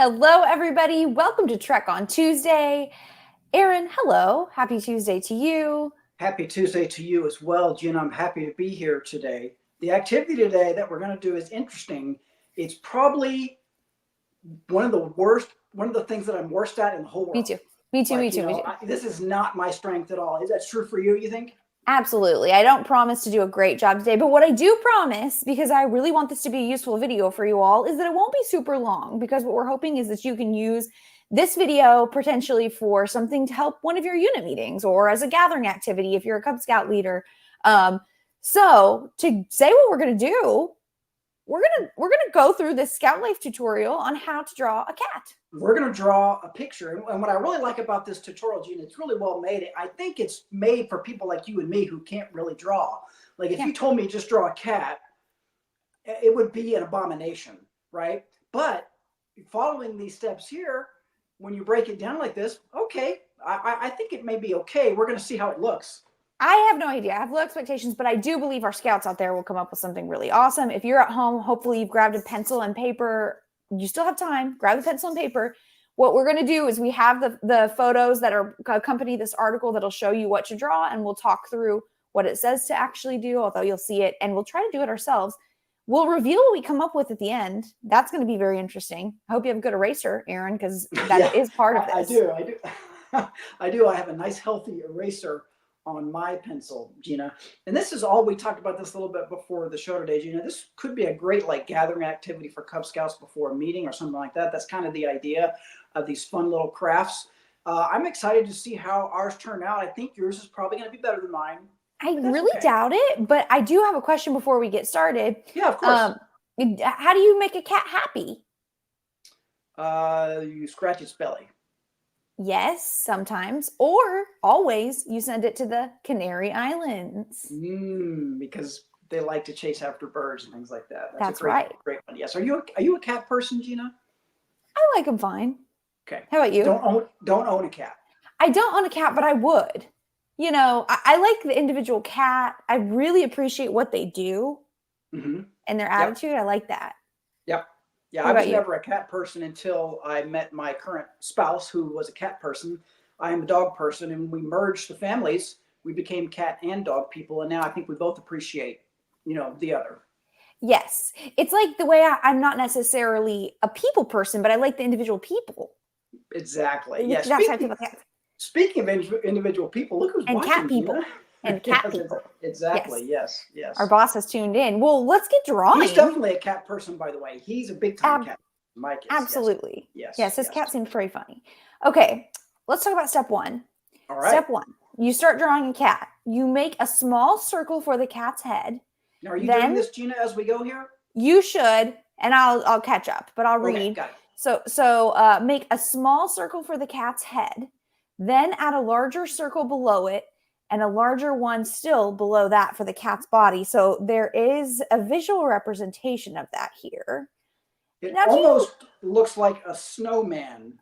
Hello, everybody. Welcome to Trek on Tuesday. Aaron, hello. Happy Tuesday to you. Happy Tuesday to you as well, Gina. I'm happy to be here today. The activity today that we're going to do is interesting. It's probably one of the things that I'm worst at in the whole world. Me too. Me too. Me too. This is not my strength at all. Is that true for you, you think? Absolutely. I don't promise to do a great job today, but what I do promise, because I really want this to be a useful video for you all, is that it won't be super long, because what we're hoping is that you can use this video potentially for something to help one of your unit meetings or as a gathering activity if you're a Cub Scout leader. So to say what we're going to do, we're gonna go through this Scout Life tutorial on how to draw a cat. We're going to draw a picture. And what I really like about this tutorial, Gina, it's really well made. I think it's made for people like you and me who can't really draw. Like if you told me just draw a cat, it would be an abomination, right? But following these steps here, when you break it down like this, okay, I think it may be okay. We're going to see how it looks. I have no idea. I have low expectations, but I do believe our scouts out there will come up with something really awesome. If you're at home, hopefully you've grabbed a pencil and paper. You still have time. Grab the pencil and paper. What we're going to do is we have the photos that are accompany this article that'll show you what to draw, and we'll talk through what it says to actually do, although you'll see it, and we'll try to do it ourselves. We'll reveal what we come up with at the end. That's going to be very interesting. I hope you have a good eraser, Aaron, because that is part of this. I do. I do. I have a nice, healthy eraser on my pencil, Gina. And this is all we talked about this a little bit before the show today, Gina. This could be a great gathering activity for Cub Scouts before a meeting or something like that. That's kind of the idea of these fun little crafts. I'm excited to see how ours turn out. I think yours is probably going to be better than mine. I really doubt it, but I do have a question before we get started. Yeah, of course. How do you make a cat happy? You scratch its belly. Yes, sometimes, or always you send it to the Canary Islands. Because they like to chase after birds and things like that. That's right. Great one. Yes. Are you a cat person, Gina? I like them fine. Okay. How about you? Don't own a cat. I don't own a cat, but I would. You know, I like the individual cat. I really appreciate what they do and their attitude. I like that. Yep. Yeah, I was never a cat person until I met my current spouse, who was a cat person. I am a dog person, and we merged the families. We became cat and dog people, and now I think we both appreciate, the other. Yes. It's like the way I'm not necessarily a people person, but I like the individual people. Exactly. Yes. That's how I feel about cats. Speaking of individual people, look who's watching. Cat people. Gina. And cat people. Exactly. Yes. Our boss has tuned in. Well, let's get drawing. He's definitely a cat person, by the way. He's a big time cat. Mike is. Absolutely. Yes. His cat seems very funny. Okay, let's talk about step one. All right. Step one, you start drawing a cat. You make a small circle for the cat's head. Now, are you doing this, Gina, as we go here? You should, and I'll catch up, but I'll read. Got it. So make a small circle for the cat's head, then add a larger circle below it, and a larger one still below that for the cat's body. So there is a visual representation of that here. It almost looks like a snowman,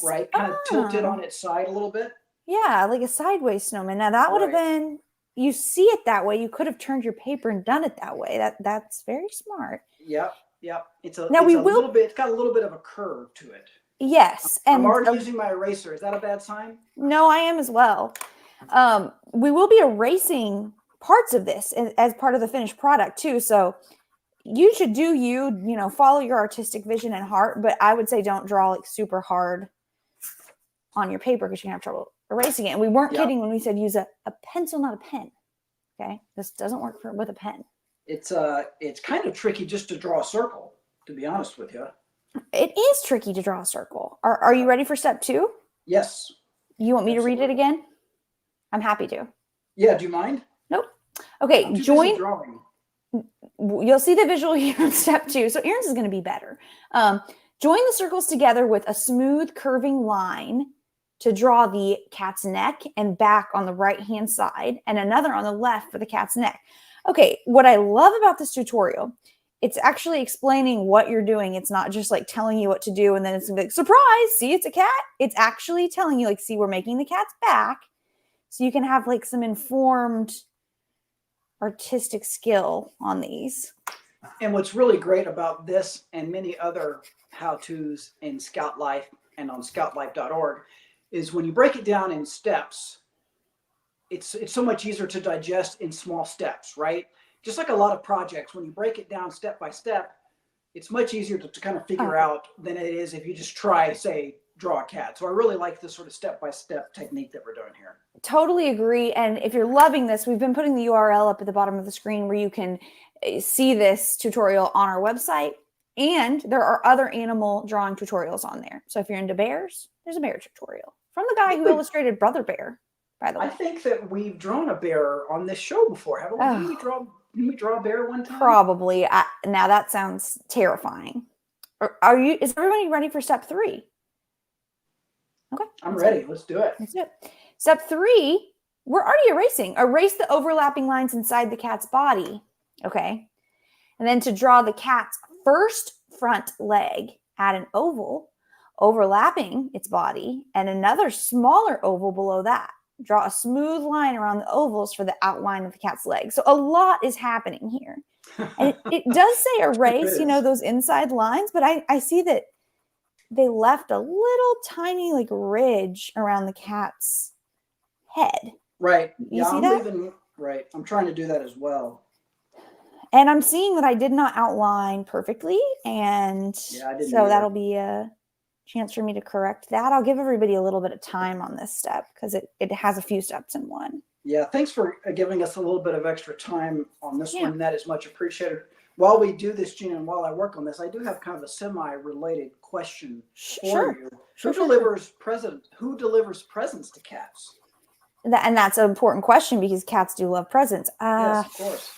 right? Kind of tilted on its side a little bit. Yeah, like a sideways snowman. Now that would have been, you see it that way. You could have turned your paper and done it that way. That's very smart. Yep. It's got a little bit of a curve to it. Yes. I'm already using my eraser. Is that a bad sign? No, I am as well. We will be erasing parts of this as part of the finished product too. So you should follow your artistic vision and heart, but I would say don't draw super hard on your paper because you're gonna have trouble erasing it. And we weren't kidding when we said use a pencil, not a pen. Okay. This doesn't work with a pen. It's kind of tricky just to draw a circle, to be honest with you. It is tricky to draw a circle. Are you ready for step two? Yes. You want me to read it again? I'm happy to. Yeah, do you mind? Nope. Okay, I'm too busy drawing. You'll see the visual here in step two. So Aaron's is going to be better. Join the circles together with a smooth curving line to draw the cat's neck and back on the right-hand side and another on the left for the cat's neck. Okay, what I love about this tutorial, it's actually explaining what you're doing. It's not just telling you what to do and then it's going to be like, surprise, see, it's a cat. It's actually telling you see, we're making the cat's back. So you can have some informed artistic skill on these. And what's really great about this and many other how-tos in Scout Life and on scoutlife.org is when you break it down in steps, it's so much easier to digest in small steps, right? Just like a lot of projects, when you break it down step by step, it's much easier to kind of figure out than it is if you just try, say, draw a cat. So I really like this sort of step-by-step technique that we're doing here. Totally agree. And if you're loving this, we've been putting the URL up at the bottom of the screen where you can see this tutorial on our website. And there are other animal drawing tutorials on there. So if you're into bears, there's a bear tutorial from the guy who illustrated Brother Bear, by the way. I think that we've drawn a bear on this show before, haven't we? Didn't we draw a bear one time? Probably. Now that sounds terrifying. Is everybody ready for step 3? Okay. I'm ready. Let's do it. Let's do it. Step 3, we're already erasing. Erase the overlapping lines inside the cat's body. Okay. And then to draw the cat's first front leg, add an oval overlapping its body and another smaller oval below that. Draw a smooth line around the ovals for the outline of the cat's leg. So a lot is happening here. And it does say erase, those inside lines, but I see that they left a little tiny like ridge around the cat's head. Right. You see that? Right. I'm trying to do that as well. And I'm seeing that I did not outline perfectly. And so that'll be a chance for me to correct that. I'll give everybody a little bit of time on this step because it has a few steps in one. Yeah. Thanks for giving us a little bit of extra time on this one. That is much appreciated. While we do this, Gina, and while I work on this, I do have kind of a semi-related question for you. Who delivers presents to cats? And that's an important question because cats do love presents. Yes, of course.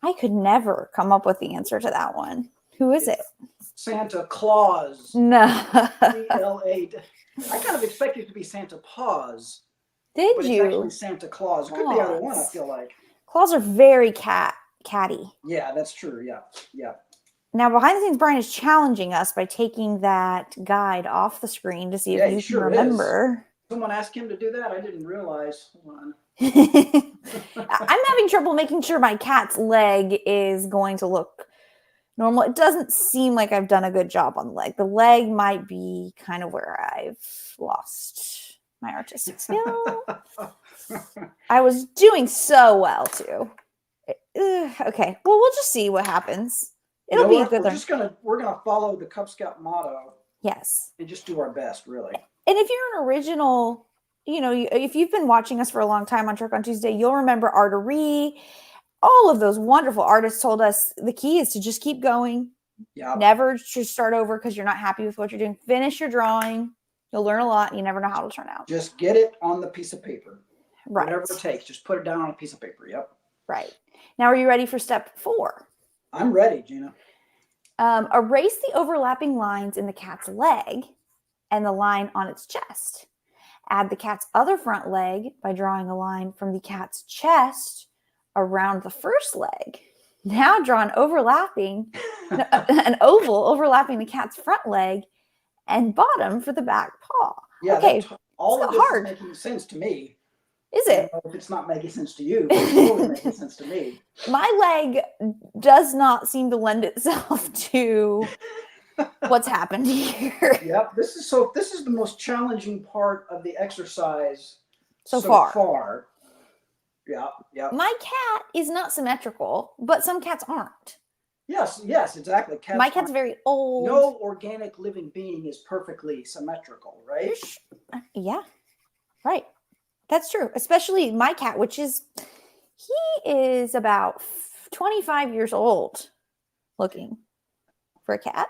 I could never come up with the answer to that one. Who is it? Santa Claus. No. C-L-A. I kind of expected it to be Santa Paws. Did but you? It's actually Santa Claus. It could be either one, I feel like. Claws are very catty. Yeah, that's true. Yeah. Now, behind the scenes, Brian is challenging us by taking that guide off the screen to see if you can remember. Someone asked him to do that? I didn't realize. Hold on. I'm having trouble making sure my cat's leg is going to look normal. It doesn't seem like I've done a good job on the leg. The leg might be kind of where I've lost my artistic skill. I was doing so well, too. Okay, well, we'll just see what happens. It'll be a good learn. We're gonna follow the Cub Scout motto. Yes. And just do our best, really. And if you're an original, if you've been watching us for a long time on Truck on Tuesday, you'll remember Artery. All of those wonderful artists told us the key is to just keep going. Yeah. Never just start over because you're not happy with what you're doing. Finish your drawing. You'll learn a lot. You never know how it'll turn out. Just get it on the piece of paper. Right. Whatever it takes. Just put it down on a piece of paper. Yep. Right. Now, are you ready for step 4? I'm ready, Gina. Erase the overlapping lines in the cat's leg and the line on its chest. Add the cat's other front leg by drawing a line from the cat's chest around the first leg. Now draw an oval overlapping the cat's front leg and bottom for the back paw. Yeah, okay. All of this is making sense to me. Is it? If it's not making sense to you, it's totally making sense to me. My leg does not seem to lend itself to what's happened here. Yep. This is the most challenging part of the exercise so far. Yeah. My cat is not symmetrical, but some cats aren't. Yes, exactly. My cat's very old. No organic living being is perfectly symmetrical, right? Yeah. Right. That's true. Especially my cat, he is about 25 years old looking for a cat.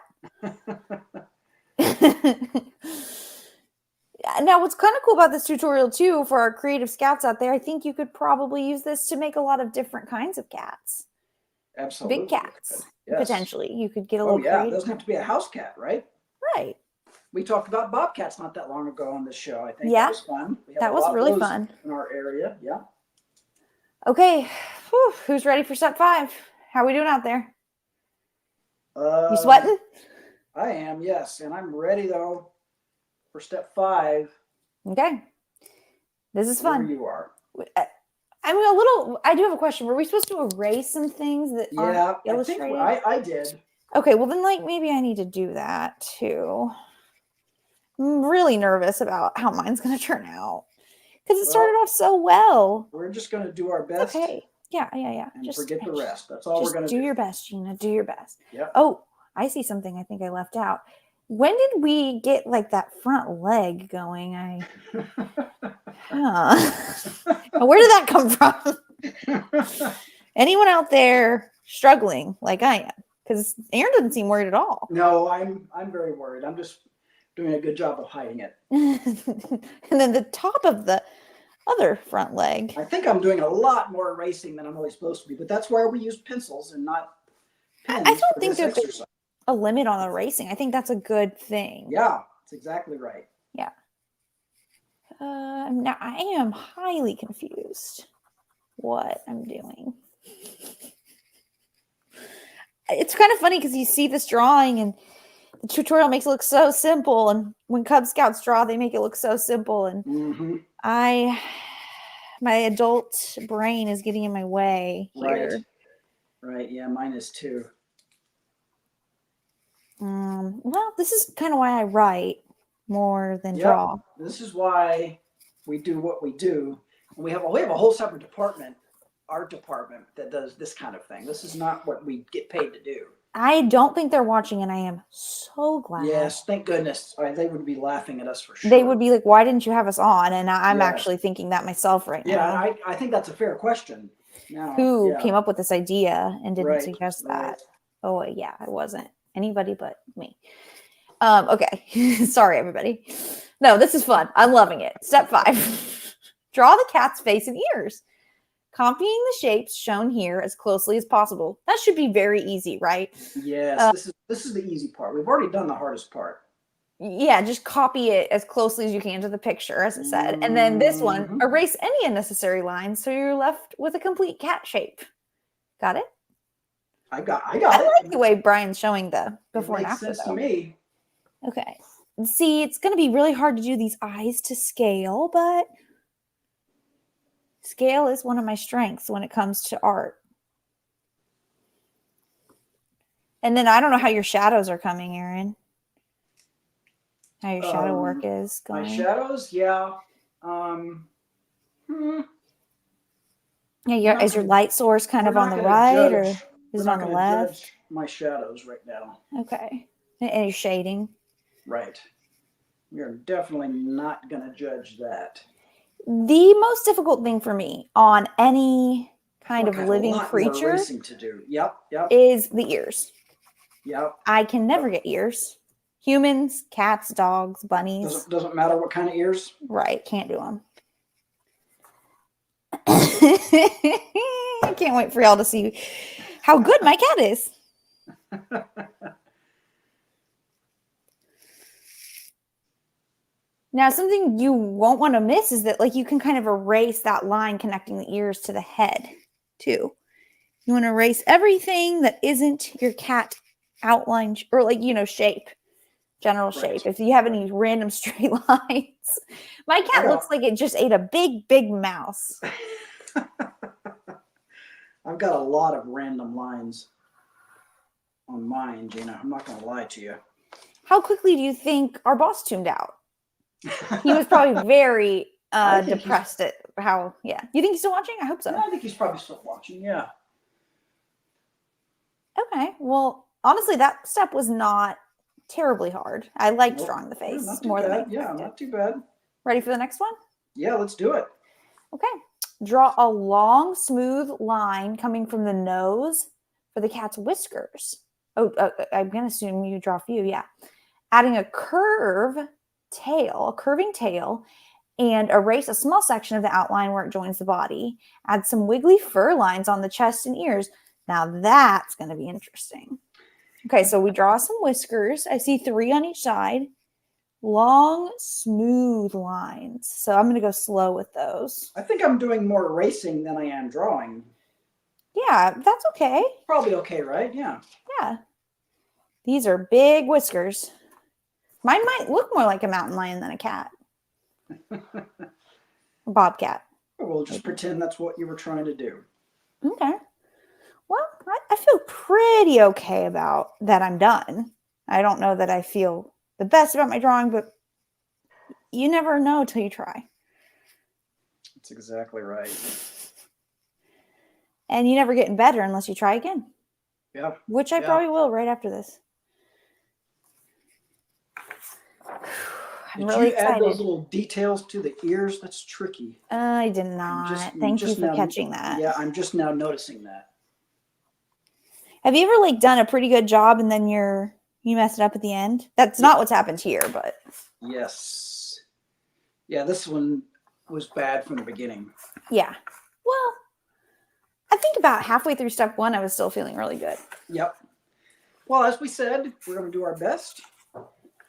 Now, what's kind of cool about this tutorial, too, for our creative scouts out there, I think you could probably use this to make a lot of different kinds of cats. Absolutely. Big cats, yes. Potentially. You could get a little creative. It doesn't have to be a house cat, right? Right. We talked about bobcats not that long ago on this show. I think that was fun. That was really fun. In our area, yeah. Okay. Whew. Who's ready for step 5? How are we doing out there? You sweating? I am, yes. And I'm ready, though, for step 5. Okay. This is fun. There you are. I do have a question. Were we supposed to erase some things that aren't illustrated? I did. Okay, well then like maybe I need to do that too. I'm really nervous about how mine's going to turn out because it started off so well. We're just going to do our It's best. okay. Yeah. And just forget the rest. That's all we're going to do. Do your best, Gina. Do your best. Yep. Oh, I see something I think I left out. When did we get like that front leg going? Where did that come from? Anyone out there struggling like I am? Because Aaron doesn't seem worried at all. No, I'm very worried. I'm just doing a good job of hiding it. And then the top of the other front leg. I think I'm doing a lot more erasing than I'm really supposed to be, but that's why we use pencils and not pens. I don't think there's a limit on erasing. I think that's a good thing. Yeah, that's exactly right. Yeah. Now I am highly confused what I'm doing. It's kind of funny because you see this drawing and the tutorial makes it look so simple, and when Cub Scouts draw, they make it look so simple, and my adult brain is getting in my way here. Right. Yeah, mine is too. Well, this is kind of why I write more than draw. This is why we do what we do. And we have a whole separate department, art department, that does this kind of thing. This is not what we get paid to do. I don't think they're watching, and I am so glad. Yes, thank goodness. They would be laughing at us for sure. They would be like, why didn't you have us on? And I'm actually thinking that myself right now. Yeah, I think that's a fair question. Now, who came up with this idea and didn't suggest that? Oh, yeah, it wasn't anybody but me. Okay. Sorry, everybody. No, this is fun. I'm loving it. Step 5. Draw the cat's face and ears. Copying the shapes shown here as closely as possible. That should be very easy, right? Yes, this is the easy part. We've already done the hardest part. Yeah, just copy it as closely as you can to the picture, as it said. And then this one, erase any unnecessary lines so you're left with a complete cat shape. Got it? I got I it. like the way Brian's showing the before and after. Makes sense to me. Okay. See, it's going to be really hard to do these eyes to scale, but scale is one of my strengths when it comes to art. And then I don't know how your shadows are coming, Aaron. How your shadow work is going. My shadows, yeah. Yeah, is your light source kind of on the right or is it on the left? Judge my shadows right now. Okay. And you're shading. Right. We are definitely not going to judge that. The most difficult thing for me on any kind of living creature to do. Yep. is the ears. Yep. I can never get ears. Humans, cats, dogs, bunnies. Doesn't matter what kind of ears. Right. Can't do them. I can't wait for y'all to see how good my cat is. Now, something you won't want to miss is that, like, you can kind of erase that line connecting the ears to the head, too. You want to erase everything that isn't your cat outline or, like, shape, general shape. If you have any random straight lines. My cat looks like it just ate a big, big mouse. I've got a lot of random lines on mine, Gina. I'm not going to lie to you. How quickly do you think our boss tuned out? He was probably very depressed at how, You think he's still watching? I hope so. Yeah, I think he's probably still watching, yeah. Okay. Well, honestly, that step was not terribly hard. I liked drawing the face more than I expected. Yeah, not too bad. Ready for the next one? Yeah, let's do it. Okay. Draw a long, smooth line coming from the nose for the cat's whiskers. Oh, I'm going to assume you draw a few, yeah. Adding a curving tail, and erase a small section of the outline where it joins the body. Add some wiggly fur lines on the chest and ears. Now that's going to be interesting. Okay, so we draw some whiskers. I see 3 on each side. Long, smooth lines. So I'm going to go slow with those. I think I'm doing more erasing than I am drawing. Yeah, that's okay. Probably okay, right? Yeah. Yeah. These are big whiskers. Mine might look more like a mountain lion than a cat. A bobcat. We'll just pretend that's what you were trying to do. Okay. Well, I feel pretty okay about that I'm done. I don't know that I feel the best about my drawing, but you never know till you try. That's exactly right. And you never getting better unless you try again. Yeah. Which I probably will right after this. I'm really excited. Add those little details to the ears? That's tricky. I did not. Thank you for catching that. Yeah, I'm just now noticing that. Have you ever like done a pretty good job and then you mess it up at the end? That's not what's happened here, but yes. Yeah, this one was bad from the beginning. Yeah. Well, I think about halfway through step 1, I was still feeling really good. Yep. Well, as we said, we're going to do our best.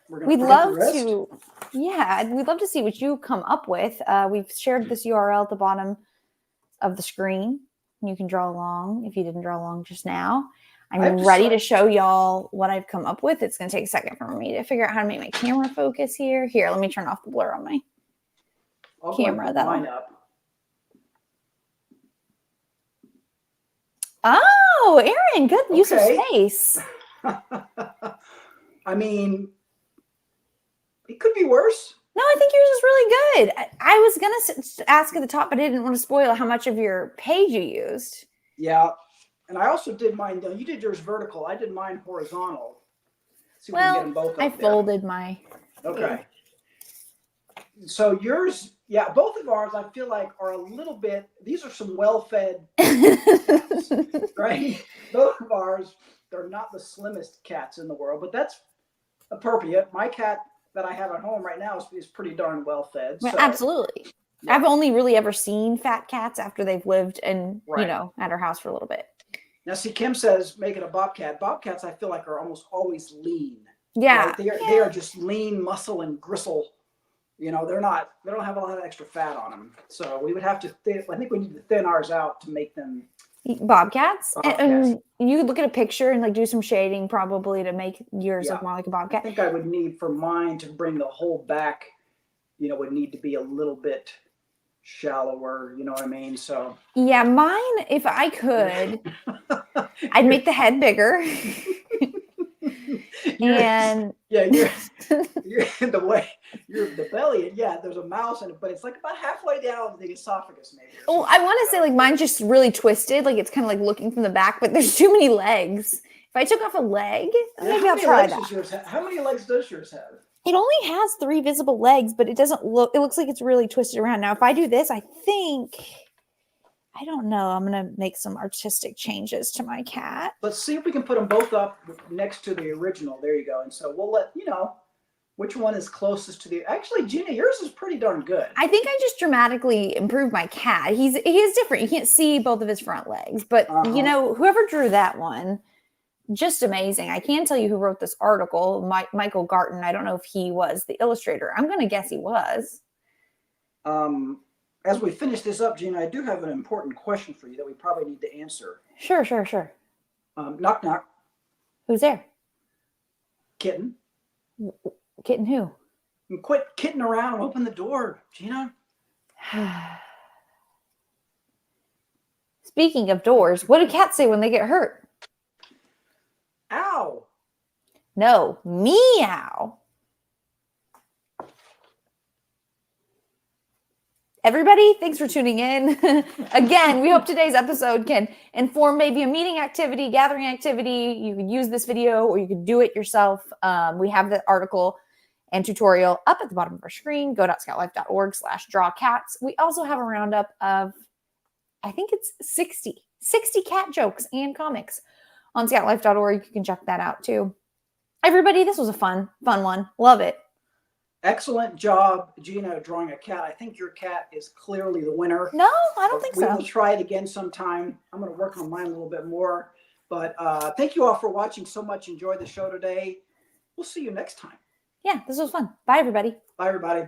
We'd love to, we'd love to see what you come up with. We've shared this URL at the bottom of the screen. You can draw along if you didn't draw along just now. I'm ready to show y'all what I've come up with. It's going to take a second for me to figure out how to make my camera focus here. Here, let me turn off the blur on my camera. Line up. Oh, Aaron, good use of space. I mean, it could be worse. No, I think yours is really good. I was going to ask at the top, but I didn't want to spoil how much of your page you used. Yeah. And I also did mine. You did yours vertical. I did mine horizontal. See if we can get them both up I folded my. Okay. So yours, yeah, both of ours, I feel like are a little bit, these are some well-fed cats, right? Both of ours, they're not the slimmest cats in the world, but that's appropriate. My cat that I have at home right now is pretty darn well-fed. So, absolutely. Yeah. I've only really ever seen fat cats after they've lived in, at our house for a little bit. Now, see, Kim says make it a bobcat. Bobcats, I feel like, are almost always lean. Yeah. Right? They are just lean muscle and gristle. You know, they don't have a lot of extra fat on them. So we would have to, I think we need to thin ours out to make them. Bobcats? And you could look at a picture and like do some shading probably to make yours look more like a bobcat. I think I would need for mine to bring the whole back, would need to be a little bit shallower, you know what I mean? So yeah, mine, if I could, I'd make the head bigger. And you're in the way, you're the belly, and there's a mouse in it, but it's like about halfway down the esophagus, maybe. Oh, I want to say like mine's just really twisted, like it's kind of like looking from the back, but there's too many legs. If I took off a leg, maybe I'll try that. How many legs does yours have? It only has 3 visible legs, but it looks like it's really twisted around. Now, if I do this, I don't know. I'm going to make some artistic changes to my cat. Let's see if we can put them both up next to the original. There you go. And so we'll let, which one is closest to the, actually, Gina, yours is pretty darn good. I think I just dramatically improved my cat. He is different. You can't see both of his front legs, but whoever drew that one, just amazing. I can tell you who wrote this article, Michael Garton. I don't know if he was the illustrator. I'm going to guess he was. As we finish this up, Gina, I do have an important question for you that we probably need to answer. Sure. Knock, knock. Who's there? Kitten. Kitten who? Quit kidding around and open the door, Gina. Speaking of doors, what do cats say when they get hurt? Ow. No, meow. Everybody, thanks for tuning in. Again, we hope today's episode can inform maybe a meeting activity, gathering activity. You could use this video or you could do it yourself. We have the article and tutorial up at the bottom of our screen. go.scoutlife.org/drawcats. We also have a roundup of, I think it's 60 cat jokes and comics on scoutlife.org. You can check that out too. Everybody, this was a fun one. Love it. Excellent job, Gina, drawing a cat. I think your cat is clearly the winner. No, I don't think so. We will try it again sometime. I'm going to work on mine a little bit more. But thank you all for watching so much. Enjoy the show today. We'll see you next time. Yeah, this was fun. Bye, everybody. Bye, everybody.